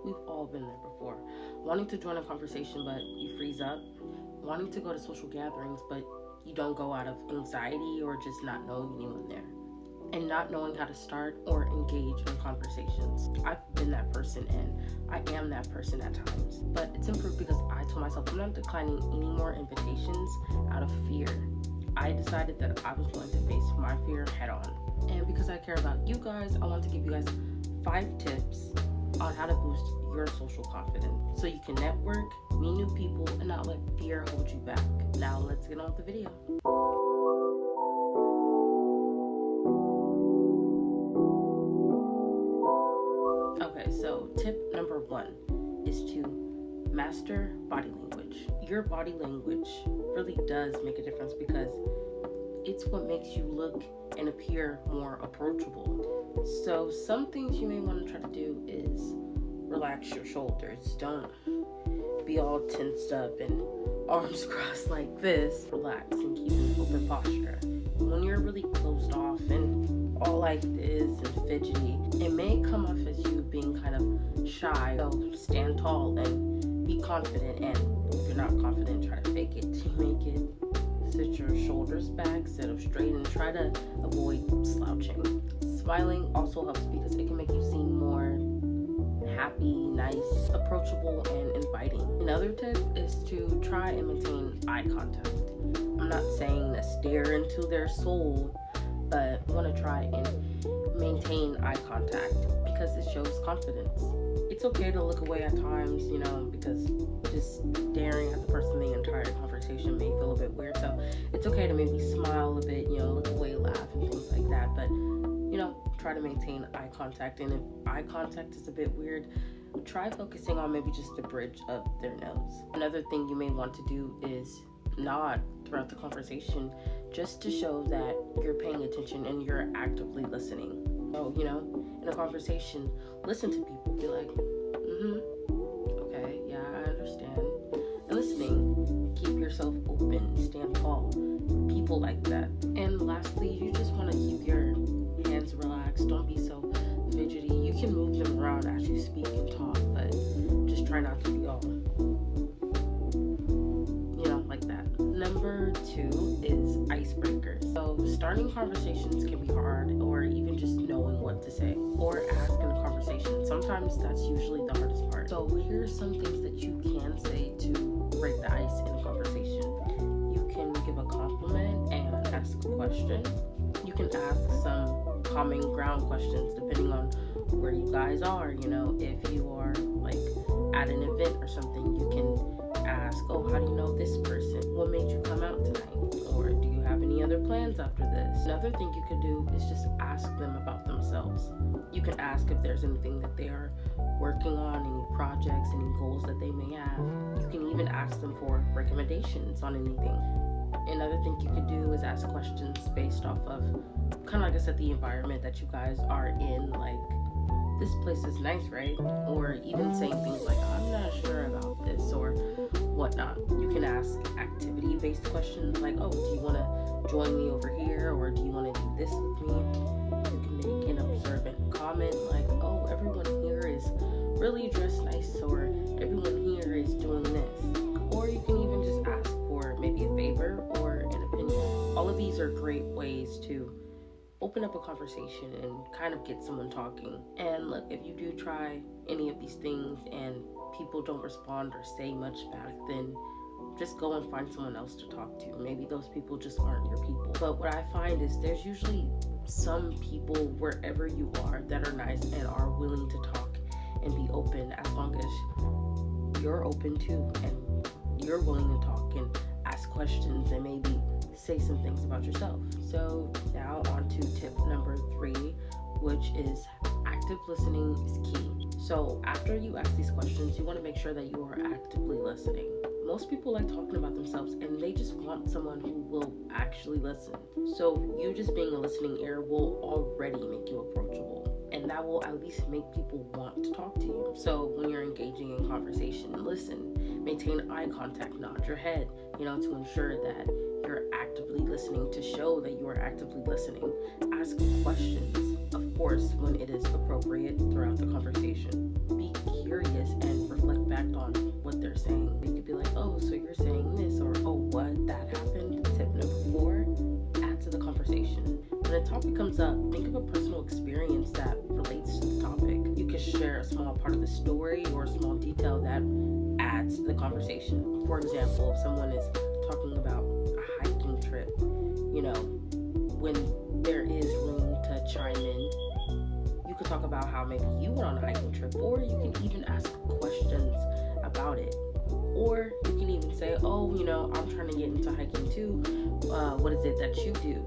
We've all been there before. Wanting to join a conversation, but you freeze up. Wanting to go to social gatherings, but you don't go out of anxiety or just not knowing anyone there. And not knowing how to start or engage in conversations. I've been that person and I am that person at times. But it's improved because I told myself I'm not declining any more invitations out of fear. I decided that I was going to face my fear head on. And because I care about you guys, I want to give you guys 5 tips on how to boost your social confidence so you can network, meet new people, and not let fear hold you back. Now let's get on with the video. Okay, so tip number 1 is to master body language. Your body language really does make a difference because it's what makes you look and appear more approachable. So some things you may want to try to do is relax your shoulders. Don't be all tensed up and arms crossed like this. Relax and keep an open posture. When you're really closed off and all like this and fidgety, it may come off as you being kind of shy. So stand tall and be confident, and if you're not confident, try to fake it. Make it. Sit your shoulders back, sit up straight, and try to avoid slouching. Smiling also helps because it can make you seem more happy, nice, approachable, and inviting. Another tip is to try and maintain eye contact. I'm not saying to stare into their soul, but I want to try and maintain eye contact because it shows confidence. It's okay to look away at times, because just staring at the person the entire conversation may feel a bit weird. So it's okay to maybe smile a bit, look away, laugh, and things like that. But, try to maintain eye contact. And if eye contact is a bit weird, try focusing on maybe just the bridge of their nose. Another thing you may want to do is nod throughout the conversation just to show that you're paying attention and you're actively listening. So, in a conversation, listen to people. Be like, okay, yeah, I understand. And listening, keep yourself open, stand tall. People like that. And lastly, you just want to keep your hands relaxed. Don't be so fidgety. You can move them around as you speak and talk, but just try not to be all, like that. Number 2 is icebreakers. So starting conversations can be hard, or even just knowing what to say or ask in a conversation. Sometimes that's usually the hardest part. So here's some things that you can say to break the ice in a conversation. You can give a compliment and ask a question. You can ask some common ground questions depending on where you guys are. If you are like at an event or something, you can ask, oh, how do you know this person? What made you come out tonight? Or do you have any other plans after this? Another thing you can do is just ask them about themselves. You can ask if there's anything that they are working on, any projects, any goals that they may have. You can even ask them for recommendations on anything. Another thing you could do is ask questions based off of, kind of like I said, the environment that you guys are in. Like, this place is nice, right? Or even saying things like, I'm not sure about this, or whatnot. You can ask activity-based questions like, oh, do you want to join me over here, or do you want to do this with me? You can make an observant comment like, oh, everyone here is really dressed nice, or everyone here is doing this. Or you can even just ask for maybe a favor or an opinion. All of these are great ways to open up a conversation and kind of get someone talking. And look, if you do try any of these things and people don't respond or say much back, then just go and find someone else to talk to. Maybe those people just aren't your people. But what I find is there's usually some people wherever you are that are nice and are willing to talk and be open, as long as you're open too and you're willing to talk and ask questions and maybe say some things about yourself. So now on to tip number 3, which is active listening is key. So after you ask these questions, you want to make sure that you are actively listening. Most people like talking about themselves and they just want someone who will actually listen. So you just being a listening ear will already make you approachable, and that will at least make people want to talk to you. So when you're engaging in conversation, listen, maintain eye contact, nod your head, to ensure that you're actively listening, to show that you are actively listening. Ask questions, of course, when it is appropriate throughout the conversation. Be curious they're saying. You could be like, oh, so you're saying this, or oh, what, that happened. Tip number 4, add to the conversation. When a topic comes up, think of a personal experience that relates to the topic. You could share a small part of the story or a small detail that adds to the conversation. For example, if someone is talking about a hiking trip, when there is room to chime in, you could talk about how maybe you went on a hiking trip, or you can even ask questions about it. Or you can even say, oh, I'm trying to get into hiking too. What is it that you do?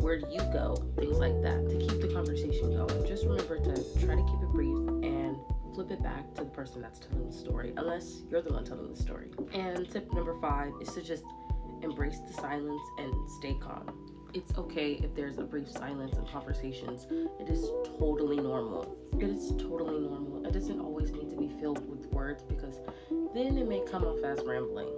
Where do you go? Things like that, to keep the conversation going. Just remember to try to keep it brief and flip it back to the person that's telling the story, unless you're the one telling the story. And tip number 5 is to just embrace the silence and stay calm. It's okay if there's a brief silence in conversations. It is totally normal. It is totally normal. It doesn't always need to be filled with words, because then it may come off as rambling.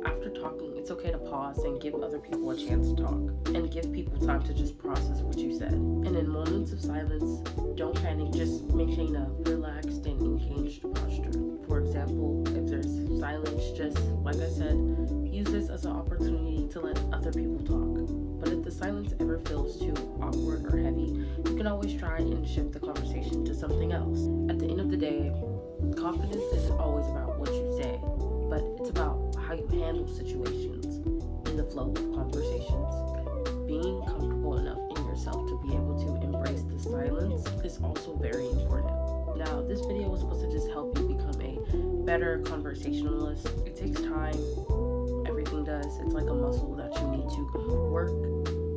After talking, it's okay to pause and give other people a chance to talk, and give people time to just process what you said. And in moments of silence, don't panic, just maintain a relaxed and engaged posture. For example, if there's silence, just like I said, use this as an opportunity to let other people talk. But if the silence ever feels too awkward or heavy, you can always try and shift the conversation to something else. At the end of the day, confidence isn't always about what you say, but it's about how you handle situations in the flow of conversations. Being comfortable enough in yourself to be able to embrace the silence is also very important. Now, this video was supposed to just help you become a better conversationalist. It takes time. Everything does. It's like a muscle that you need to work.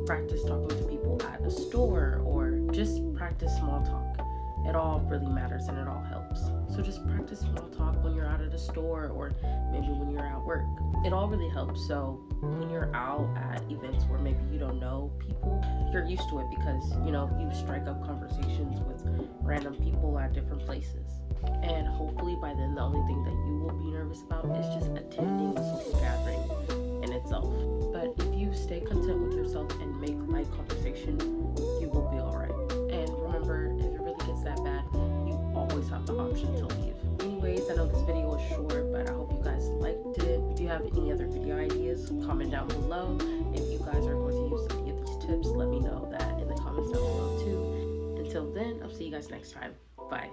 Practice talking to people at a store, or just practice small talk. It all really matters and it all helps. So just practice small talk when you're out at a store, or maybe when you're at work. It all really helps. So when you're out at events where maybe you don't know people, you're used to it, because you strike up conversations with random people at different places. And hopefully by then the only thing that you will be nervous about is just attending a social gathering in itself. But if you stay content with yourself and make light conversation, you will be alright. And remember, if it really gets that bad, you always have the option to leave. Anyways, I know this video was short, but I hope you guys liked it. If you have any other video ideas, comment down below. If you guys are going to use any of these tips, let me know that in the comments down below too. Until then, I'll see you guys next time. Bye.